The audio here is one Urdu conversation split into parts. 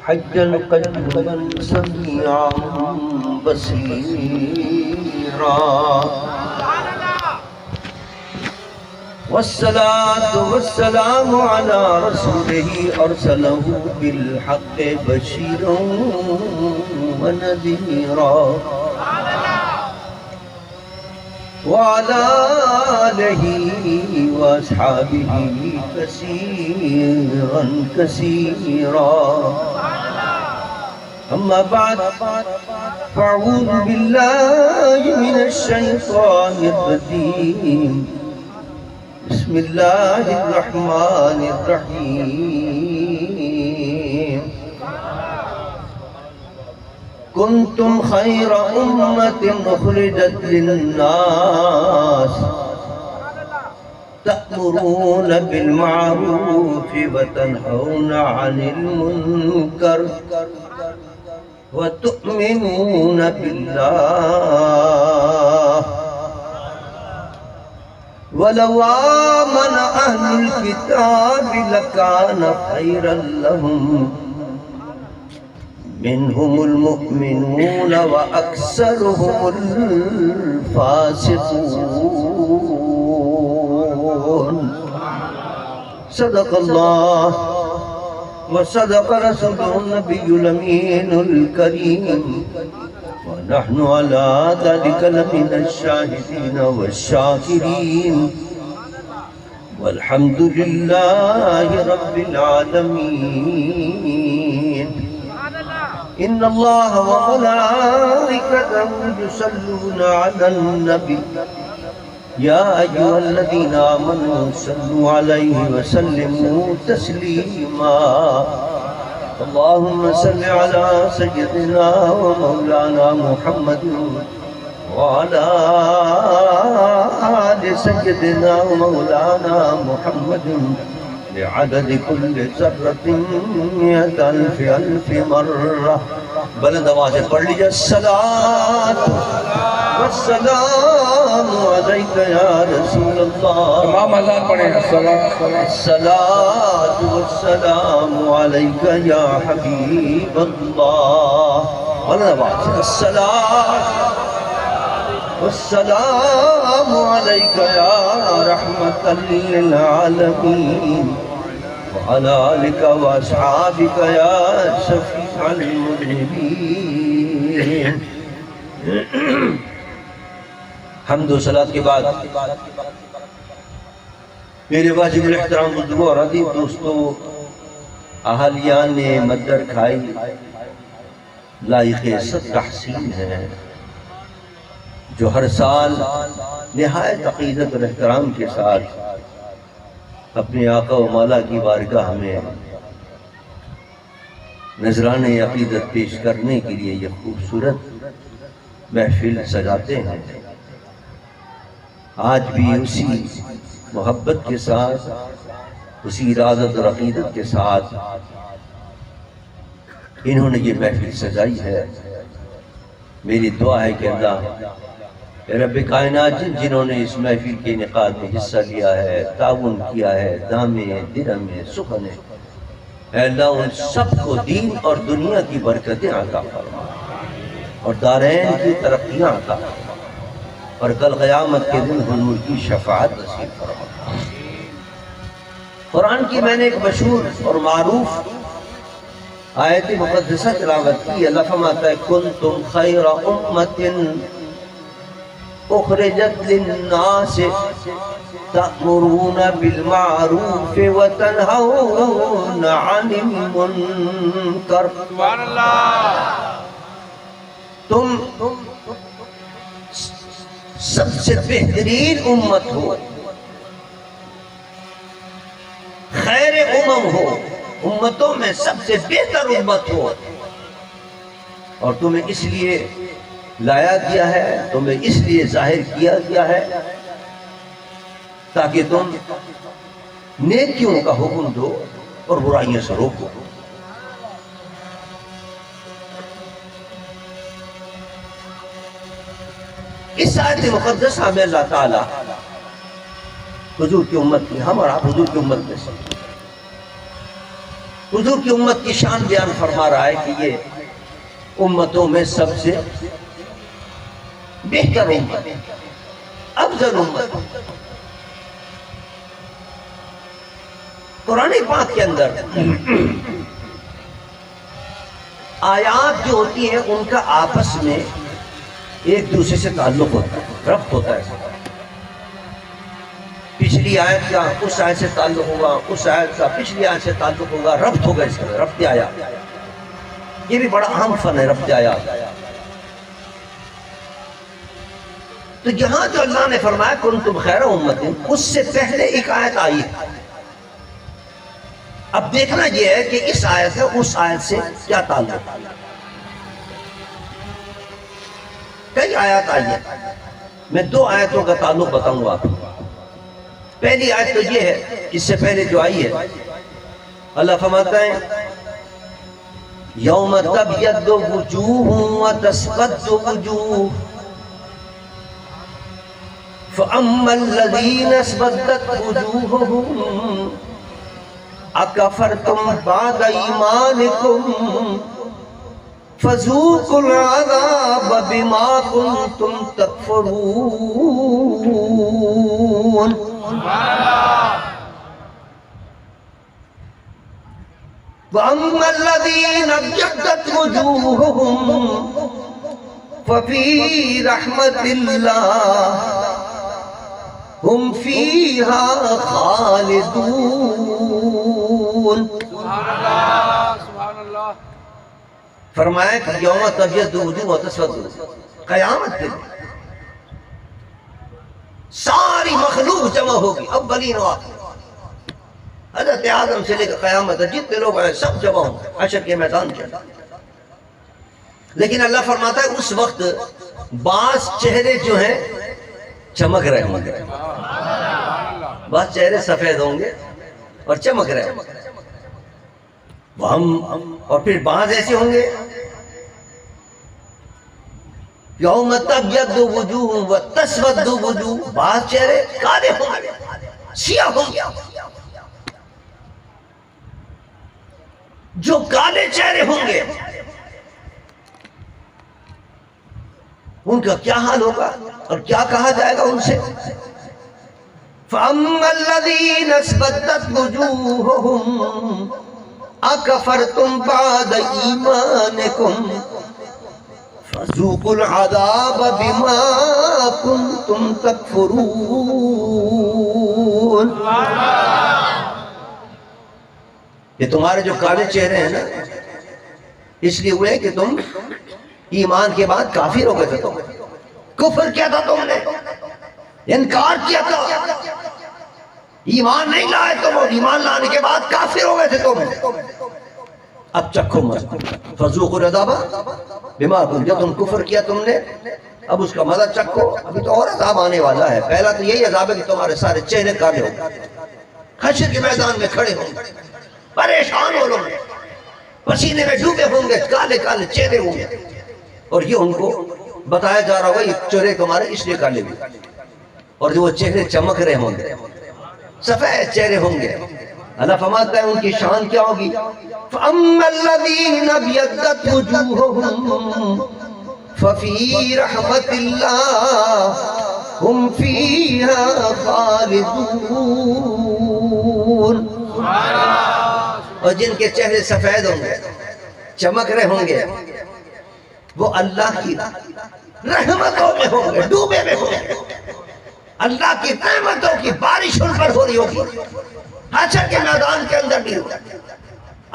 حجا قيوما سميعا بصيرا والصلاة والسلام على رسوله أرسله بالحق بشيرا ونذيرا وعلى آله وأصحابه كثيرا كثيرا أما بعد فأعوذ بالله من الشيطان الرجيم بسم الله الرحمن الرحيم كنتم خير أمة أخرجت للناس تأمرون بالمعروف وتنهون عن المنكر وتؤمنون بالله ولو آمن أهل الكتاب لكان خيرا لهم منهم المؤمنون وأكثرهم الفاسقون صدق الله وصدق رسوله النبي الأمين الكريم ونحن على ذلك لمن الشاهدين والشاكرين والحمد لله رب العالمين إن الله وملائكته يصلون على النبي يا أيها الذين آمنوا صلوا عليه وسلموا تسليما اللهم صل على سيدنا ومولانا محمد وعلى آل سيدنا ومولانا محمد بعدد كل ذرة 100,000 مرة بلند آواز سے پڑھ لیجئے الصلاة والسلام علیکہ یا رسول اللہ تمام اذان پڑھیں الصلاة والسلام علیکہ یا حبیب اللہ بلند آواز سے الصلاة والسلام علیکہ یا رحمت للعالمین وعلى آلك وأصحابك يا شفيع المذنبين حمد و صلاة کے بعد میرے واجب الاحترام بزرگوں اور عزیز دوستوں اہلیان نے مدر کھائی لائق عزت تحسین ہے جو ہر سال نہایت عقیدت اور احترام کے ساتھ اپنے آقا و مولا کی بارگاہ میں نذران عقیدت پیش کرنے کے لیے یہ خوبصورت محفل سجاتے ہیں آج بھی اسی محبت کے ساتھ اسی ارادت اور عقیدت کے ساتھ انہوں نے یہ محفل سجائی ہے میری دعا ہے کہ اللہ اے رب کائنات جنہوں نے اس محفل کے انعقاد میں حصہ لیا ہے تعاون کیا ہے دامے درہمے سخنے اے اللہ ان سب کو دین اور دنیا کی برکتیں عطا فرما اور دارین کی ترقیاں عطا فرما اور کل قیامت کے دن حضور کی شفاعت نصیب فرما قرآن کی میں نے ایک مشہور اور معروف آیت مقدسہ تلاوت کی اللہ فرماتا ہے کنتم خیر امت اخرجت للناس تأمرون بالمعروف وتنهون عن المنکر سبحان اللہ تم سب سے بہترین امت ہو خیر امم ہو امتوں میں سب سے بہتر امت ہو اور تمہیں اس لیے لایا گیا ہے تمہیں اس لیے ظاہر کیا گیا ہے تاکہ تم نیکیوں کا حکم دو اور برائیوں سے روکو اس آیت مقدسہ میں اللہ تعالیٰ حضور کی امت کی ہم اور آپ حضور کی امت میں سے حضور کی امت کی شان بیان فرما رہا ہے کہ یہ امتوں میں سب سے بہتر امت، افضل امت۔ قرآن پاک کے اندر آیات جو ہوتی ہیں ان کا آپس میں ایک دوسرے سے تعلق ہوتا ہے، ربط ہوتا ہے۔ پچھلی آیت کا اس آیت سے تعلق ہوگا، اس آیت کا پچھلی آیت سے تعلق ہوگا، ربط ہوگا اس کا، ربط آیات۔ یہ بھی بڑا اہم فن ہے ربط آیات۔ تو یہاں جو اللہ نے فرمایا کنتم خیر امت، اس سے پہلے ایک آیت آئی ہے۔ اب دیکھنا یہ ہے کہ اس آیت سے اس آیت سے کیا تعلق ہے۔ کئی آیات آئی ہیں، میں دو آیتوں کا تعلق بتاؤں گا آپ کو۔ پہلی آیت تو یہ ہے، اس سے پہلے جو آئی ہے، اللہ فرماتا ہے یوم تبیض وجوہ وتسود وجوہ فأما الذین اسودت وجوہہم اکفرتم بعد ایمانکم فذوقوا العذاب بما کنتم تکفرون۔ وَأَمَّا الَّذِينَ ابْيَضَّتْ وُجُوهُهُمْ فَفِي رَحْمَةِ اللَّهِ هُمْ فِيهَا خَالِدُونَ۔ سبحان اللہ۔ فرمایا کہ یوم تبیض وجوہ وتسود وجوہ، قیامت کے دن ساری مخلوق جمع ہوگی، اولین و آخرین، حضرت آدم سے لے کر قیامت جتنے لوگ ہیں سب جمع ہوں گے حشر کے میدان کے اندر۔ لیکن اللہ فرماتا ہے اس وقت بعض چہرے جو ہیں چمک رہے ہوں گے، بعض چہرے سفید ہوں گے اور چمک رہے ہوں گے، اور پھر بعض ایسے ہوں گے یوم تبیض وجوہ وتسود وجوہ، بعض چہرے کالے ہوں گے، سیاہ ہوں گے۔ جو کالے چہرے ہوں گے ان کا کیا حال ہوگا اور کیا کہا جائے گا ان سے؟ فَأَمَّا الَّذِينَ اسْوَدَّتْ وُجُوهُهُمْ أَكَفَرْتُمْ بَعْدَ إِيمَانِكُمْ فَذُوقُوا الْعَذَابَ بِمَا كُنْتُمْ تَكْفُرُونَ۔ یہ تمہارے جو کالے چہرے ہیں نا اس لیے ہوئے کہ تم ایمان کے بعد کافر ہو گئے تھے، تم کفر کیا تھا، تم نے انکار کیا تھا، ایمان نہیں لائے تم، ایمان لانے کے بعد کافر ہو گئے تھے تم۔ اب چکھو مت، فذوقوا العذاب بما کنتم، جب تم کفر کیا تم نے اب اس کا مزہ چکھو، ابھی تو اور عذاب آنے والا ہے۔ پہلا تو یہی عذاب ہے کہ تمہارے سارے چہرے کالے ہوں گے، حشر کے میدان میں کھڑے ہوں گے، پریشان ہو لوگ، پسینے میں ڈوبے ہوں گے، کالے کالے چہرے ہوں گے، اور یہ ان کو بتایا جا رہا ہوگا یہ چہرے تمہارے اس لیے کالے بھی، اور جو وہ چہرے چمک رہے ہوں گے، سفید چہرے ہوں گے۔ اللہ فرماتا ہے ان کی شان کیا ہوگی؟ فَأَمَّا الَّذِينَ ابْيَضَّتْ وُجُوهُهُمْ فَفِي رَحْمَةِ اللَّهِ هُمْ فِيهَا خَالِدُونَ۔ اور جن کے چہرے سفید ہوں گے، چمک رہے ہوں گے، وہ اللہ کی رحمتوں میں ہوں گے، ڈوبے میں ہوں گے، اللہ کی رحمتوں کی بارش ان پر ہو رہی ہوگی، حشر کے میدان کے اندر بھی ہوگا،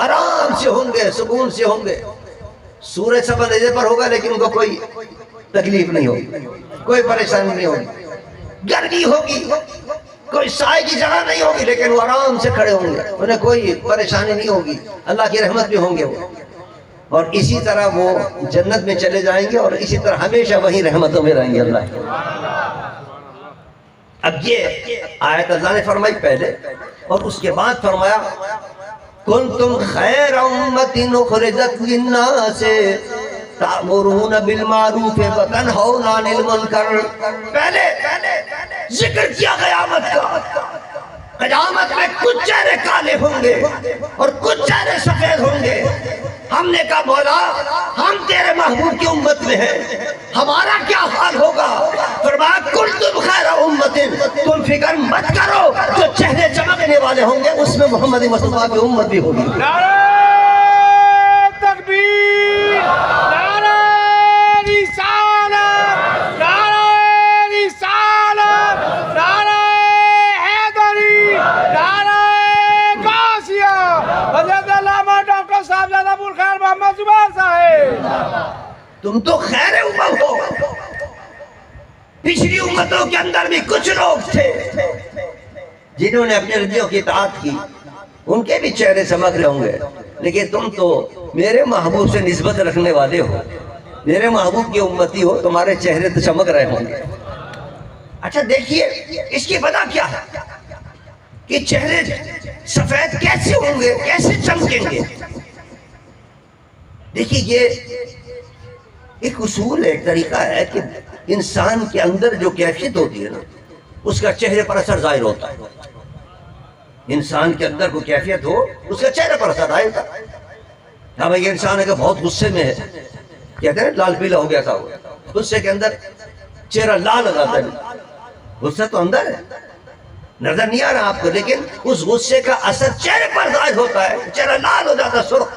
آرام سے ہوں گے، سکون سے ہوں گے، سورج سب اندھیرے پر ہوگا لیکن ان کو کوئی تکلیف نہیں ہوگی، کوئی پریشانی نہیں ہوگی، گرمی ہوگی، کوئی سائے کی جگہ نہیں ہوگی لیکن وہ آرام سے کھڑے ہوں گے، انہیں کوئی پریشانی نہیں ہوگی، اللہ کی رحمت بھی ہوں گے وہ، اور اسی طرح وہ جنت میں چلے جائیں گے اور اسی طرح ہمیشہ وہی رحمتوں میں رہیں گے اللہ کی۔ اب یہ آیت اللہ نے فرمائی پہلے، اور اس کے بعد فرمایا کنتم خیر امت اخرجت للناس تأمرون بالمعروف وتنہون عن المنکر۔ پہلے ذکر کیا قیامت کا، قیامت میں کچھ چہرے کالے ہوں گے اور کچھ چہرے سفید ہوں گے۔ ہم نے کہا مولا ہم تیرے محبوب کی امت میں ہیں، ہمارا کیا حال ہوگا؟ فرمایا کنتم خیر امت، تم فکر مت کرو، جو چہرے چمکنے والے ہوں گے اس میں محمد مصطفیٰ کی امت بھی ہوگی۔ نعرہ تکبیر، نعرہ رسالت، نعرہ رسالت، نعرہ حیدری، نعرہ غوثیہ، حضرت علامہ ڈاکٹر صاحب زیادہ خیر محمد زبیر صاحب۔ تم تو خیر امت ہو۔ پچھلی امتوں کے اندر بھی کچھ لوگ تھے جنہوں نے اپنے رضیوں کی اطاعت کی، ان کے بھی چہرے چمک رہے ہوں گے، لیکن تم تو میرے محبوب سے نسبت رکھنے والے ہو، میرے محبوب کی امتی ہو، تمہارے چہرے تو چمک رہے ہوں گے۔ اچھا دیکھیے اس کی وجہ کیا ہے کہ چہرے سفید کیسے ہوں گے، کیسے چمکیں گے؟ دیکھیے یہ ایک اصول ہے، ایک طریقہ ہے کہ انسان کے اندر جو کیفیت ہوتی ہے نا اس کا چہرے پر اثر ظاہر ہوتا ہے۔ انسان کے اندر کوئی کیفیت ہو اس کا چہرے پر اثر ظاہر ہوتا ہے۔ ہاں بھائی انسان اگر بہت غصے میں ہے، کہتے ہیں لال پیلا ہو گیا تھا، غصے کے اندر چہرہ لال ہو جاتا ہے، غصہ تو اندر ہے، نظر نہیں آ رہا آپ کو، لیکن اس غصے کا اثر چہرے پر ظاہر ہوتا ہے، چہرہ لال ہو جاتا ہے، سرخ۔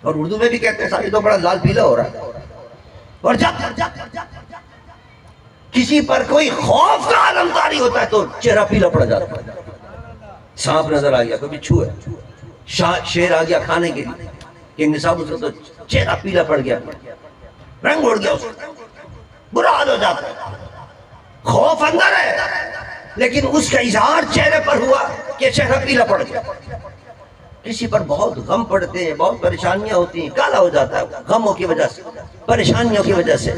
اور اردو میں بھی کہتے ہیں صاحب یہ تو بڑا لال پیلا ہو رہا ہے۔ اور جب کسی پر کوئی خوف کا عالم طاری ہوتا ہے تو چہرہ پیلا پڑ جاتا ہے۔ سانپ نظر آ گیا، کوئی بچھو ہے، شیر آ گیا کھانے کے لیے، کنگ صاحب اس کا تو چہرہ پیلا پڑ گیا، رنگ اڑ گیا، اس کا برا حال ہو جاتا ہے۔ خوف اندر ہے لیکن اس کا اظہار چہرے پر ہوا کہ چہرہ پیلا پڑ گیا۔ کسی پر بہت غم پڑتے ہیں، بہت پریشانیاں ہوتی ہیں، کالا ہو جاتا ہے غموں کی وجہ سے، پریشانیوں کی وجہ سے۔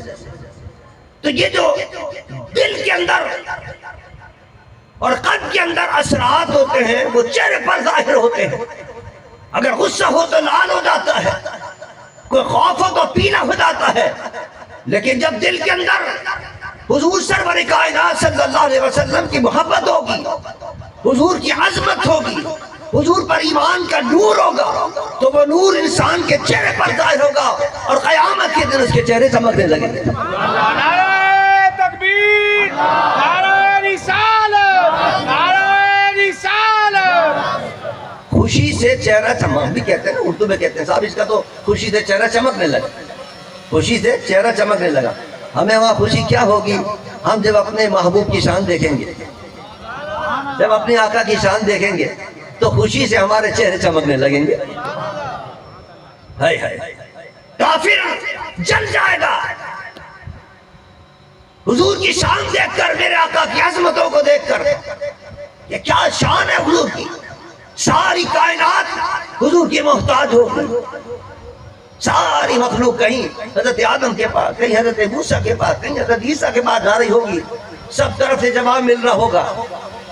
تو یہ جو دل کے اندر اور قلب کے اندر اثرات ہوتے ہیں وہ چہرے پر ظاہر ہوتے ہیں۔ اگر غصہ ہو تو لال ہو جاتا ہے، کوئی خوف ہو تو پیلا ہو جاتا ہے، لیکن جب دل کے اندر حضور سرور کائنات صلی اللہ علیہ وسلم کی محبت ہوگی، حضور کی عظمت ہوگی، حضور پر ایمان کا نور ہوگا تو وہ نور انسان کے چہرے پر ظاہر ہوگا اور قیامت کے دن اس کے چہرے چمکنے لگیں گے۔ نعرہ تکبیر، نعرہ رسالت، نعرہ رسالت۔ خوشی سے چہرہ چمک بھی کہتے ہیں نا، اردو میں کہتے ہیں صاحب اس کا تو خوشی سے چہرہ چمکنے لگا، خوشی سے چہرہ چمکنے لگا۔ ہمیں وہاں خوشی کیا ہوگی؟ ہم جب اپنے محبوب کی شان دیکھیں گے، جب اپنے آقا کی شان دیکھیں گے تو خوشی سے ہمارے چہرے چمکنے لگیں گے۔ ہائے ہائے، کافر جل جائے گا حضور کی شان دیکھ کر، میرے آقا کی عظمتوں کو دیکھ کر۔ یہ کیا شان ہے حضور کی، ساری کائنات حضور کی محتاج ہوگی، ساری مخلوق کہیں حضرت آدم کے پاس، کہیں حضرت موسیٰ کے پاس، کہیں حضرت عیسیٰ کے پاس جا رہی ہوگی، سب طرف سے جواب مل رہا ہوگا،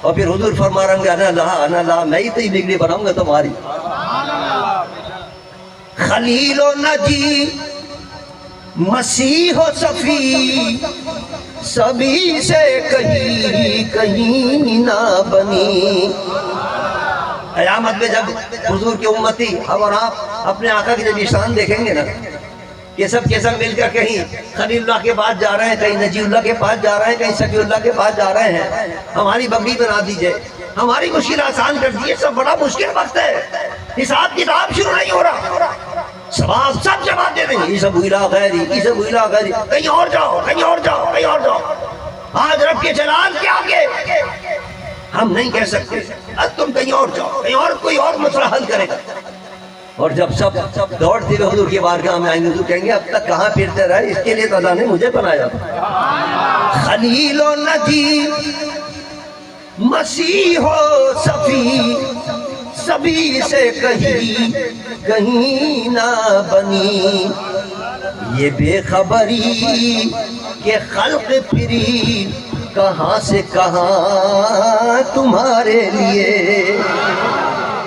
اور پھر حضور فرما رہے ہوں گے انا لا، میں ہی تو بگڑی بناؤں گا تمہاری۔ خلیل و نجی، مسیح و صفی، سبھی سے کہیں نہ بنی۔ قیامت میں جب حضور کی امتی اور آپ اپنے آقا کی جب شان دیکھیں گے نا کہ سب کے سب مل کر کہیں خلیل اللہ کے پاس جا رہے ہیں، کہیں نجی اللہ کے پاس جا رہے ہیں، کہیں صفی اللہ کے پاس جا رہے ہیں، ہماری بگڑی بنا دیجئے، ہماری مشکل آسان کر دیجئے، سب بڑا مشکل وقت ہے، حساب کتاب شروع نہیں ہو رہا، سواب سب جواب دے دیں گے، عیسیٰ بھولا غیری، عیسیٰ بھولا غیری، کہیں اور جاؤ، کہیں اور جاؤ، کہیں اور جاؤ۔ آج رب کے جلال کے آگے ہم نہیں کہہ سکتے تم کہیں اور جاؤ، کہیں اور کوئی اور مسئلہ حل کرے گا۔ اور جب سب دوڑتے ہوئے حضور کی بارگاہ میں آئیں گے، حضور کہیں گے اب تک کہاں پھرتے رہے، اس کے لیے تو اللہ نے مجھے بنایا تھا۔ خلیل و نجی، مسیح و صفی، سبھی سے کہیں نہ بنی۔ یہ بے خبری کہ خلق پھری کہاں سے کہاں تمہارے لیے۔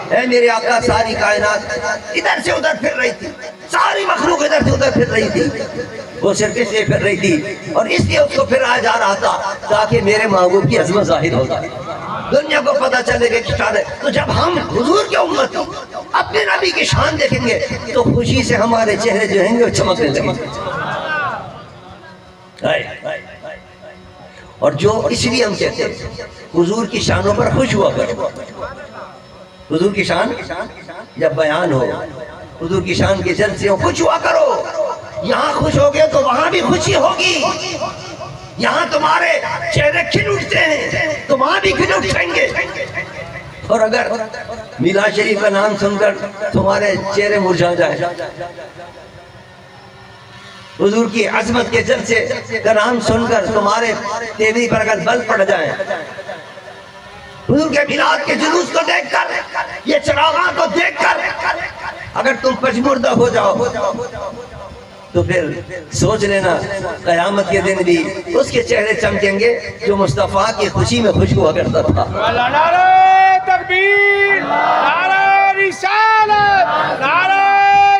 اے میرے آقا، ساری کائنات ادھر سے ادھر پھر رہی تھی، ساری مخلوق ادھر سے ادھر پھر رہی تھی، وہ صرف اس لیے پھر رہی تھی اور اس لیے اس کو پھرایا جا رہا تھا تاکہ میرے محبوب کی عظمت ظاہر ہو جائے۔ دنیا کو پتہ چلے گا کہ شان ہے. تو جب ہم حضور کے امت اپنے نبی کی شان دیکھیں گے تو خوشی سے ہمارے چہرے جو ہیں گے وہ چمکنے لگیں گے. اور جو اس لیے ہم کہتے ہیں حضور کی شانوں پر خوش ہوا کرو. حضور کی شان جب بیان ہو، حضور کی شان کے جلسے ہو، خوش ہوا کرو. یہاں خوش ہوگے تو وہاں بھی خوشی ہوگی. یہاں تمہارے چہرے کھل اٹھتے ہیں تو وہاں بھی کھل اٹھیں گے. اور اگر میلاد شریف کا نام سن کر تمہارے چہرے مرجھا جائے، حضور کی عظمت کے جلسے کا نام سن کر تمہارے تیوری پر اگر بل پڑ جائیں، حضور کے میلاد کے جلوس کو دیکھ کر، یہ چراغاں کو دیکھ کر اگر تم پشمردہ ہو جاؤ تو پھر سوچ لینا قیامت کے دن بھی اس کے چہرے چمکیں گے جو مصطفیٰ کی خوشی میں خوش ہوا کرتا تھا. نعرہ تکبیر، نعرہ رسالت، نعرہ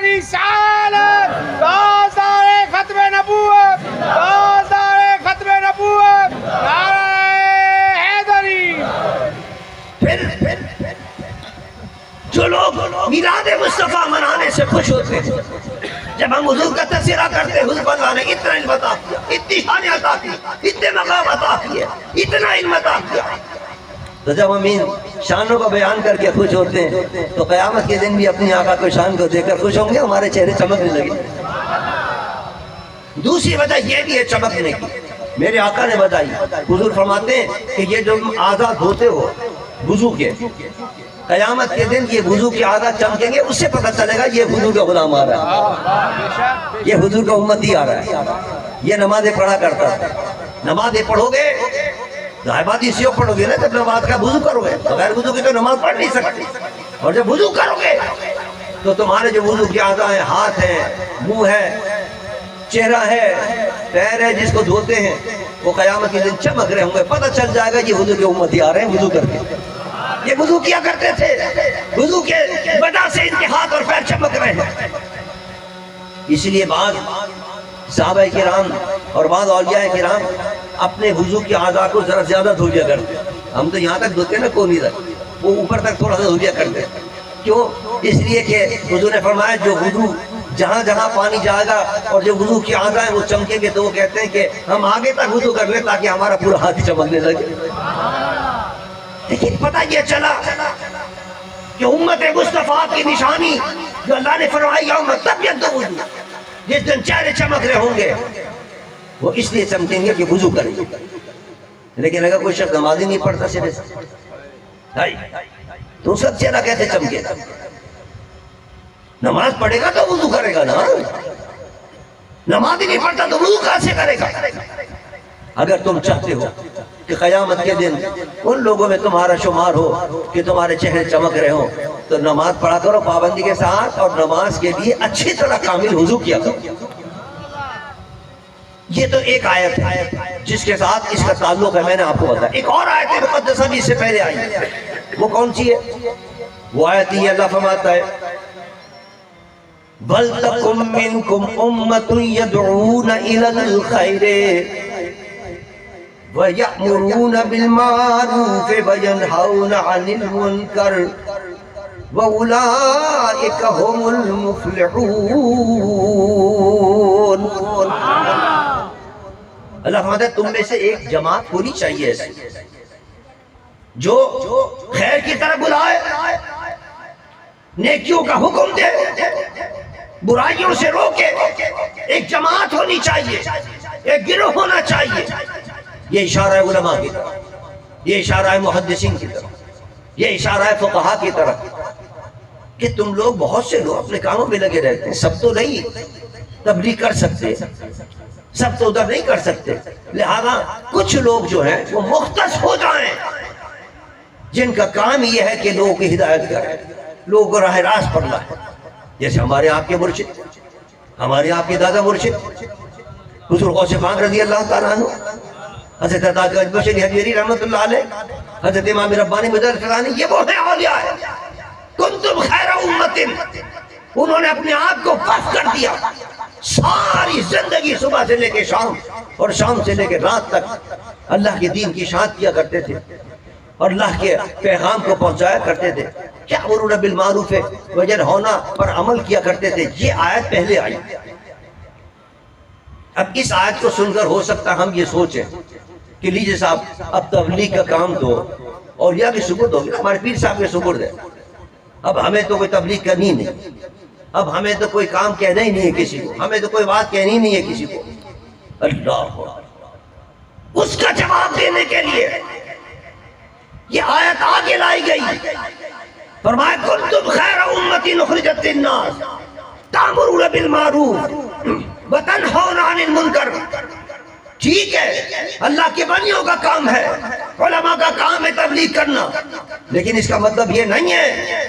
رسالت، تاجدار ختم نبوت، تاجدار ختم نبوت، نعرہ حیدری. پھر جو لوگ میلاد مصطفیٰ منانے سے خوش ہوتے ہیں، جب ہم حضور کا تذکرہ کرتے ہیں، حضور اللہ نے اتنا علم عطا کیا، اتنی شان عطا کی، اتنے مقام عطا کیے، اتنا علم عطا کیا، تو جب ہم ان شانوں کو بیان کر کے خوش ہوتے ہیں تو قیامت کے دن بھی اپنی آقا کو شان کو دیکھ کر خوش ہوں گے، ہمارے چہرے چمکنے لگے. دوسری وجہ یہ بھی ہے چمکنے کی، میرے آقا نے بتائی. حضور فرماتے ہیں کہ یہ جو آزاد ہوتے ہو وضو کے، قیامت کے دن یہ وضو کے آزاد چمکیں گے، اس سے پتہ چلے گا یہ حضور کا غلام آ رہا ہے، یہ حضور کا امتی آ رہا ہے، یہ نمازیں پڑھا کرتا ہے. نمازیں پڑھو گے بات اسی کو پڑھو گے نا جب نماز کا وضو کرو گے، بغیر وضو کے تو نماز پڑھ نہیں سکتے. اور جب وضو کرو گے تو تمہارے جو وضو کے اعضاء ہیں، ہاتھ ہیں، منہ ہے، چہرہ ہے، پیر ہے جس کو دھوتے ہیں، وہ قیامت کے دن چمک رہے ہوں گے. پتہ چل جائے گا یہ حضور کے امتی آ رہے ہیں وضو کر کے. یہ وضو کیا کرتے تھے، وضو کے وجہ سے ان کے ہاتھ اور پیر چمک رہے ہیں. اس لیے بعض صحابہ کرام اور بعض اولیاء کرام اپنے وضو کے اعضاء کو ذرا زیادہ دھو لیا کرتے. ہم تو یہاں تک دھوتے ہیں نا کونی تک، وہ اوپر تک تھوڑا سا دھو لیا کرتے. کیوں؟ اس لیے کہ حضور نے فرمایا جو وضو جہاں جہاں پانی جائے گا اور جو وضو کے اعضاء ہیں وہ چمکیں گے، تو وہ کہتے ہیں کہ ہم آگے تک وضو کر لیں تاکہ ہمارا پورا ہاتھ چمکنے لگے. لیکن پتہ یہ چلا کہ امت مصطفیٰ کی نشانی جو اللہ نے فرمائی یوم تبیض وجوہ، جس دن چہرے چمک رہے ہوں گے وہ اس لیے چمکیں گے کہ وضو کریں گے. لیکن اگر کوئی شخص نماز ہی نہیں پڑھتا سرے سے تو اس کا چہرہ کیسے چمکے؟ نماز پڑھے گا تو وضو کرے گا نا، نماز ہی نہیں پڑھتا تو وضو کیسے کرے گا؟ اگر تم چاہتے ہو کہ قیامت کے دن ان لوگوں میں تمہارا شمار ہو کہ تمہارے چہرے چمک رہے ہوں تو نماز پڑھا کرو پابندی کے ساتھ، اور نماز کے لیے اچھی طرح کامل وضو کیا کرو. یہ تو ایک آیت ہے جس کے ساتھ اس کا تعلق ہے، میں نے آپ کو بتایا. ایک اور آیت مقدسہ بھی اس سے پہلے آئی ہے، وہ کون سی ہے؟ وہ آیت یہ اللہ فرماتا ہے وَلْتَكُمْ مِنْكُمْ أُمَّةٌ يَدْعُونَ إِلَى الْخَيْرِ وَيَأْمُرُونَ بِالْمَعْرُوفِ وَيَنْهَوْنَ عَنِ الْمُنْكَرِ وَأُولَئِكَ هُمُ الْمُفْلِحُونَ. اللہ فرماتا ہے تم میں سے ایک جماعت ہونی چاہیے ایسی جو خیر کی طرف بلائے، نیکیوں کا حکم دے، برائیوں سے روکے. ایک جماعت ہونی چاہیے، ایک گروہ ہونا چاہیے. یہ اشارہ ہے علماء کی طرف، یہ اشارہ ہے محدثین کی طرف، یہ اشارہ ہے فقہاء کی طرف کہ تم لوگ بہت سے لوگ اپنے کاموں میں لگے رہتے ہیں. سب تو نہیں تبلیغ کر سکتے، سب تو ادھر نہیں کر سکتے، لہذا کچھ لوگ جو ہیں وہ مختص ہو جائیں جن کا کام یہ ہے کہ لوگوں کی ہدایت کریں، لوگوں کو راہ راست پر لائیں. جیسے ہمارے آپ کے مرشد، ہمارے آپ کے دادا مرشد حضور غوث پاک رضی اللہ تعالیٰ عنہ، حضرت عطا بشری حجویری رحمت اللہ علیہ، حضرت امام ربانی مدرس فرانی، یہ وہ ہیں اولیاء ہیں. کنتم خیر امت، انہوں نے اپنے آپ کو وقف کر دیا، ساری زندگی صبح سے لے کے شام اور شام سے لے کے رات تک اللہ کے دین کی اشاعت کیا کرتے تھے. اور اللہ کے پیغام کو پہنچایا کرتے تھے، یأمرون بالمعروف وینہون پر عمل کیا کرتے تھے۔ یہ آیت پہلے آئی۔ اب اس آیت کو سن کر ہو سکتا ہم یہ سوچیں کہ لیجیے صاحب اب تبلیغ کا کام دو، اور یا کہ سپرد ہو گیا، ہمارے پیر صاحب کے سپرد ہے، اب ہمیں تو کوئی تبلیغ کرنی نہیں، اب ہمیں تو کوئی کام کہنا ہی نہیں ہے کسی کو، ہمیں تو کوئی بات کہنی نہیں ہے کسی کو۔ اللہ اس کا جواب دینے کے لیے یہ آیت آگے لائی گئی، فرمایا کنتم خیر امت اخرجت للناس تأمرون بالمعروف وتنہون عن المنکر۔ ٹھیک ہے، اللہ کے بندیوں کا کام ہے، علماء کا کام ہے تبلیغ کرنا، لیکن اس کا مطلب یہ نہیں ہے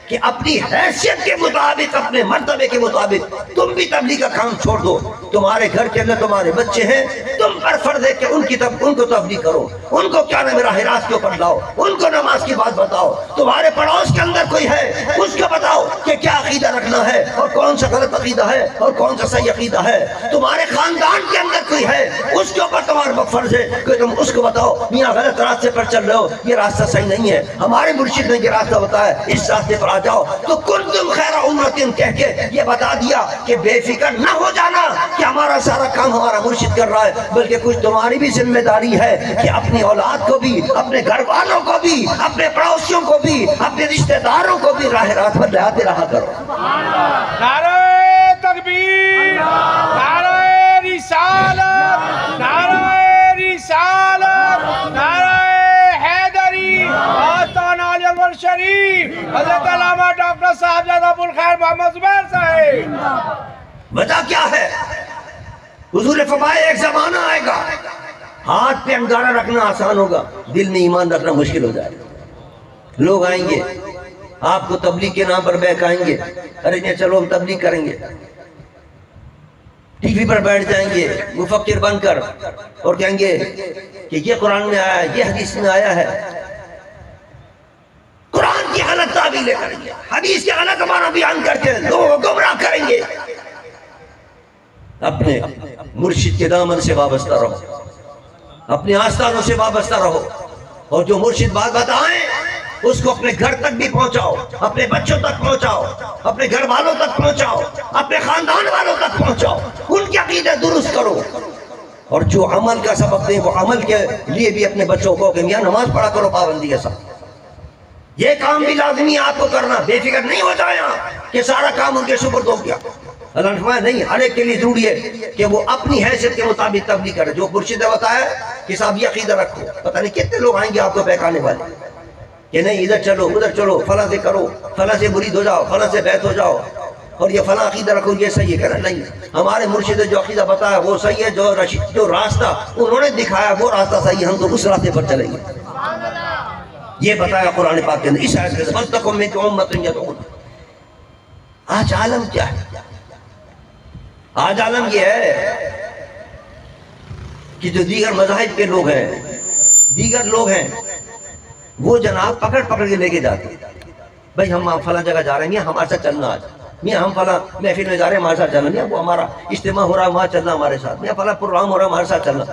کہ اپنی حیثیت کے مطابق، اپنے مرتبے کے مطابق تم بھی تبلیغ کا کام چھوڑ دو۔ تمہارے گھر کے اندر تمہارے بچے ہیں، تم پر فرض ہے کہ ان کو تبلیغ کرو، ان کو کیا نام راہ راست کے اوپر لاؤ، ان کو نماز کی بات بتاؤ۔ تمہارے پڑوس کے اندر کوئی ہے، اس کو بتاؤ کہ کیا عقیدہ رکھنا ہے اور کون سا غلط عقیدہ ہے اور کون سا صحیح عقیدہ ہے۔ تمہارے خاندان کے اندر کوئی ہے، اس کے اوپر تمہارا فرض ہے کہ تم اس کو بتاؤ میاں غلط راستے پر چل رہے ہو، یہ راستہ صحیح نہیں ہے، ہمارے مرشد نے یہ راستہ بتایا، اس راستے پر آ جاؤ۔ تو کنتم خیر امت کہہ کے یہ بتا دیا کہ بے فکر نہ ہو جانا کہ ہمارا سارا کام ہمارا مرشد کر رہا ہے، بلکہ کچھ تمہاری بھی ذمہ داری ہے کہ اپنی اولاد کو بھی، اپنے گھر والوں کو بھی، اپنے پڑوسیوں کو بھی، اپنے رشتہ داروں کو بھی راہ راست پر لاتے رہا کرو۔ نعرہ تکبیر، نعرہ رسالت، نعرہ رسالت، نعرہ حیدری، آستان علی اکبر شریف، حضرت علامہ ڈاکٹر صاحبزادہ ابوالخیر محمد زبیر صاحب۔ وجہ کیا ہے؟ حضور فرمائے ایک زمانہ آئے گا، ہاتھ پہ انگارہ رکھنا آسان ہوگا، دل میں ایمان رکھنا مشکل ہو جائے گا۔ لوگ آئیں گے آپ کو تبلیغ کے نام پر بہکائیں گے، ارے نہیں چلو ہم تبلیغ کریں گے، ٹی وی پر بیٹھ جائیں گے مفکر بن کر اور کہیں گے کہ یہ قرآن میں آیا ہے، یہ حدیث میں آیا ہے، قرآن کی غلط تعبیریں کریں گے، حدیث کے غلط معنی بیان کر کے لوگوں کو گمراہ کریں گے۔ اپنے مرشد کے دامن سے وابستہ رہو، اپنے آستانوں سے وابستہ رہو، اور جو مرشد بات بتائیں اس کو اپنے گھر تک بھی پہنچاؤ، اپنے بچوں تک پہنچاؤ، اپنے گھر والوں تک پہنچاؤ، اپنے خاندان والوں تک پہنچاؤ، ان کی عقیدہ درست کرو، اور جو عمل کا سبق دیں وہ عمل کے لیے بھی اپنے بچوں کو کہ میاں نماز پڑھا کرو پابندی کے ساتھ۔ یہ کام بھی لازمی ہے آپ کو کرنا، بے فکر نہیں ہو جائے کہ سارا کام ان کے سپرد ہو گیا۔ اللہ نے فرمایا نہیں، ہر ایک کے لیے ضروری ہے کہ وہ اپنی حیثیت کے مطابق تبلیغ کرے۔ جو مرشد نے بتایا کہ صاحب یہ عقیدہ رکھو، پتہ نہیں کتنے لوگ آئیں گے آپ کو بہکانے والے کہ نہیں ادھر چلو ادھر چلو، فلاں سے کرو، فلاں سے مرید ہو جاؤ، فلاں سے بیعت ہو جاؤ، اور یہ فلاں عقیدہ رکھو یہ صحیح ہے۔ کہنا نہیں، ہمارے مرشد نے جو عقیدہ بتایا وہ صحیح ہے، جو راستہ انہوں نے دکھایا وہ راستہ صحیح ہے، ہم تو اس راستے پر چلیں گے۔ یہ بتایا قرآن پاک کے اندر اس آیت میں، وَلْتَكُن مِنكُمْ أُمَّةٌ يَدْعُونَ۔ آج عالم کیا ہے؟ آج عالم یہ ہے کہ جو دیگر مذاہب کے لوگ ہیں، دیگر لوگ ہیں، وہ جناب پکڑ کے لے کے جاتے ہیں، بھائی ہم فلاں جگہ جا رہے ہیں، ہمارے ساتھ چلنا آج، میاں ہم فلاں محفل میں جا رہے ہیں، ہمارے ساتھ چلنا، میاں وہ ہمارا اجتماع ہو رہا ہے وہاں چلنا ہمارے ساتھ، میاں فلاں پروگرام ہو رہا ہے ہمارے ساتھ چلنا،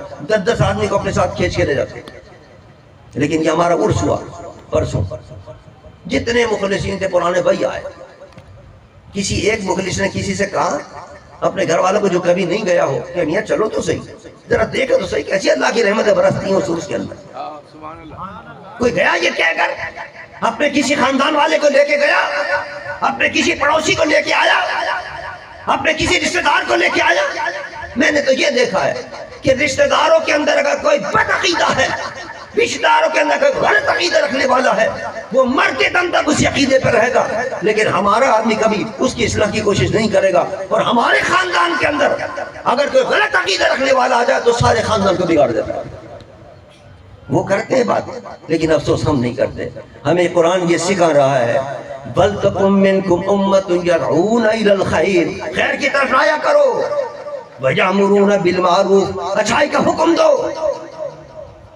10 آدمی کو اپنے ساتھ کھینچ کے لے جاتے ہیں۔ لیکن یہ ہمارا عرس ہوا پرسوں، جتنے مخلصین تھے پرانے بھائی آئے، کسی ایک مخلص نے کسی سے کہا اپنے گھر والوں کو جو کبھی نہیں گیا ہو کہ میاں چلو تو صحیح، ذرا دیکھو تو صحیح کیسی اللہ کی رحمتیں برستی ہیں اس عرس کے اندر۔ کوئی گیا یہ کہہ کر اپنے کسی خاندان والے کو لے کے گیا، اپنے کسی پڑوسی کو لے کے آیا، اپنے کسی رشتہ دار کو لے کے آیا؟ میں نے تو یہ دیکھا ہے کہ رشتہ داروں کے اندر اگر کوئی بد عقیدہ ہے، رشتہ داروں کے اندر کوئی غلط عقیدہ رکھنے والا ہے، وہ مرتے دم تک اسی عقیدے پر رہے گا، لیکن ہمارا آدمی کبھی اس کی اصلاح کی کوشش نہیں کرے گا، اور ہمارے خاندان کے اندر اگر کوئی غلط عقیدہ رکھنے والا آ جائے تو سارے خاندان کو بگاڑ دیتا ہے۔ وہ کرتے ہیں بات، لیکن افسوس ہم نہیں کرتے۔ ہمیں قرآن یہ سکھا رہا ہے وَلْتَكُن مِّنكُمْ أُمَّةٌ يَدْعُونَ إِلَى الْخَيْرِ، خیر کی طرف آیا کرو، وَيَأْمُرُونَ بِالْمَعْرُوفِ، اچھائی کا حکم دو،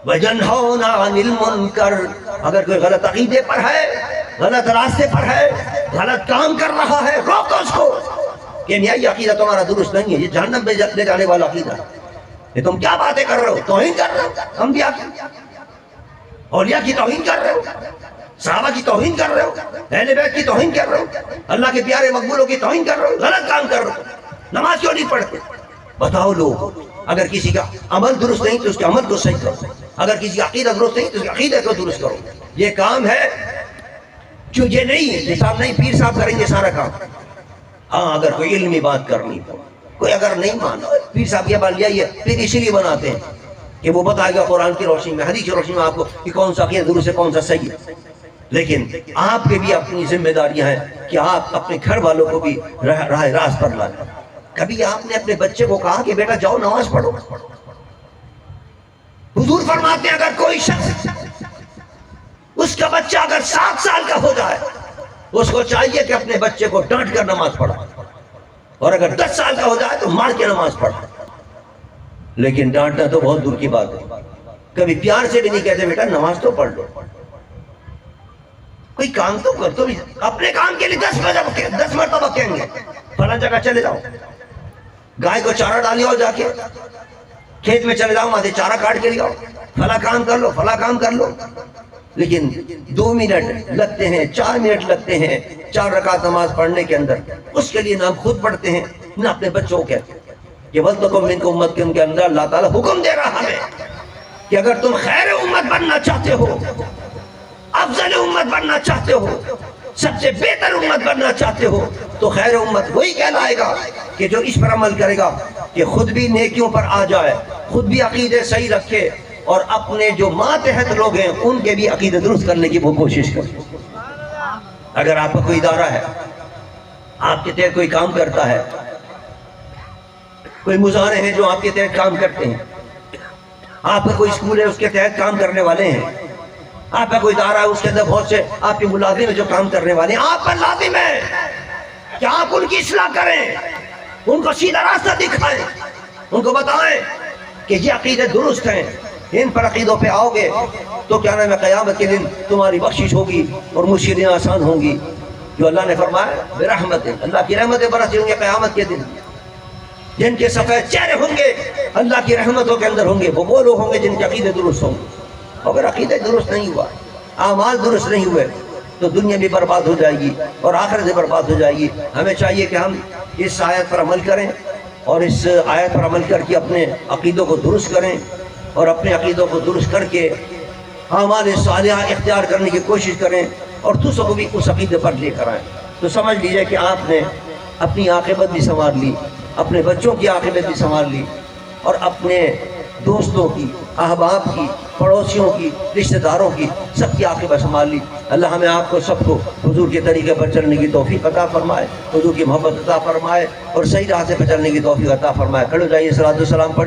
وَيَنْهَوْنَ عَنِ الْمُنْكَرِ، اگر کوئی غلط عقیدے پر ہے، غلط راستے پر ہے، غلط کام کر رہا ہے، روکو اس کو کہ میاں یہ عقیدہ تمہارا درست نہیں ہے، یہ جہنم میں لے جانے والا عقیدہ ہے، یہ تم کیا باتیں کر رہے ہو، توہین کر رہے ہو، ہم بھی اولیاء کی توہین کر رہے ہو، صحابہ کی توہین کر رہے ہو، اہل بیت کی توہین کر رہے ہو، اللہ کے پیارے مقبولوں کی توہین کر رہے ہو، غلط کام کر رہے ہو، نماز کیوں نہیں پڑھتے؟ بتاؤ لوگ، اگر کسی کا عمل درست نہیں تو اس کے عمل کو صحیح کرو، اگر کسی کا عقیدہ درست نہیں تو اس کے عقیدے کو درست کرو. یہ کام ہے جو یہ نہیں صاحب نہیں پیر صاحب کریں گے سارا کام. ہاں اگر کوئی علمی بات کرنی ہو، کوئی اگر نہیں مانا پیر صاحب یہ بات یہ پھر اسی لیے بناتے ہیں کہ وہ بتائے گا قرآن کی روشنی میں، حدیث کی روشنی میں آپ کو کہ کون سا عقیدہ درست ہے کون سا صحیح ہے. لیکن آپ کے بھی اپنی ذمہ داریاں ہیں کہ آپ اپنے گھر والوں کو بھی راہ راست پر لائیں. کبھی آپ نے اپنے بچے کو کہا کہ بیٹا جاؤ نماز پڑھو؟ حضور فرماتے ہیں اگر کوئی شخص اس کا بچہ اگر 7 سال کا ہو جائے اس کو چاہیے کہ اپنے بچے کو ڈانٹ کر نماز پڑھا، اور اگر 10 سال کا ہو جائے تو مار کے نماز پڑھا. لیکن ڈانٹنا تو بہت دور کی بات ہے. کبھی پیار سے بھی نہیں کہتے بیٹا نماز تو پڑھ لو، کوئی کام تو کر. تو اپنے کام کے لیے 10 مرتبہ کہیں گے فلاں جگہ چلے جاؤ، گائے کو چارہ ڈالی ہو، جا کے کھیت میں چلے جاؤ، وہاں چارہ کاٹ کے لے آؤ، فلاں کام کر لو فلاں کام کر لو. لیکن 2 منٹ لگتے ہیں، 4 منٹ لگتے ہیں 4 رکعت نماز پڑھنے کے اندر، اس کے لیے نہ ہم خود پڑھتے ہیں نہ اپنے بچوں کو کہتے ہیں. یہ وَلْتَكُن مِنْكُمْ أُمَّةٌ کے اندر اللہ تعالیٰ حکم دے رہا ہے کہ اگر تم خیر امت بننا چاہتے ہو، افضل امت بننا چاہتے ہو، سب سے بہتر امت بننا چاہتے ہو، تو خیر امت وہی کہلائے گا کہ جو اس پر عمل کرے گا کہ خود بھی نیکیوں پر آ جائے، خود بھی عقیدے صحیح رکھے، اور اپنے جو ماتحت لوگ ہیں ان کے بھی عقیدے درست کرنے کی وہ کوشش کرے. اگر آپ کا کوئی ادارہ ہے، آپ کے تحت کوئی کام کرتا ہے، کوئی مظاہرے ہیں جو آپ کے تحت کام کرتے ہیں، آپ کا کوئی اسکول ہے اس کے تحت کام کرنے والے ہیں، آپ کا کوئی ادارہ ہے اس کے اندر بہت سے آپ کے ملازم ہیں جو کام کرنے والے ہیں، آپ پر لازم ہے کہ آپ ان کی اصلاح کریں، ان کو سیدھا راستہ دکھائیں، ان کو بتائیں کہ یہ عقیدے درست ہیں، ان پر عقیدوں پہ آؤ گے تو کیا نام ہے قیامت کے دن تمہاری بخشش ہوگی اور مشکلیں آسان ہوں گی. جو اللہ نے فرمایا برحمت، اللہ کی رحمتیں برسی ہوں گے قیامت کے دن. جن کے سفید چہرے ہوں گے اللہ کی رحمتوں کے اندر ہوں گے، وہ لوگ ہوں گے جن کے عقیدے درست ہوں گے. اگر عقیدے درست نہیں ہوا، اعمال درست نہیں ہوئے تو دنیا بھی برباد ہو جائے گی اور آخرت بھی برباد ہو جائے گی. ہمیں چاہیے کہ ہم اس آیت پر عمل کریں اور اس آیت پر عمل کر کے اپنے عقیدوں کو درست کریں اور اپنے عقیدوں کو درست کر کے اعمال صالحہ اختیار کرنے کی کوشش کریں اور دوسروں کو بھی اس عقیدے پر لے کر آئیں. تو سمجھ لیجئے کہ آپ نے اپنی عاقبت بھی سنوار لی، اپنے بچوں کی عاقبت بھی سنوار لی، اور اپنے دوستوں کی، احباب کی، پڑوسیوں کی، رشتہ داروں کی، سب کی عاقبت سنبھال لی. اللہ ہمیں آپ کو سب کو حضور کے طریقے پر چلنے کی توفیق عطا فرمائے، حضور کی محبت عطا فرمائے اور صحیح راہ سے پہ چلنے کی توفیق عطا فرمائے. کھڑے ہو جائیے، صلاۃ والسلام پڑھیے.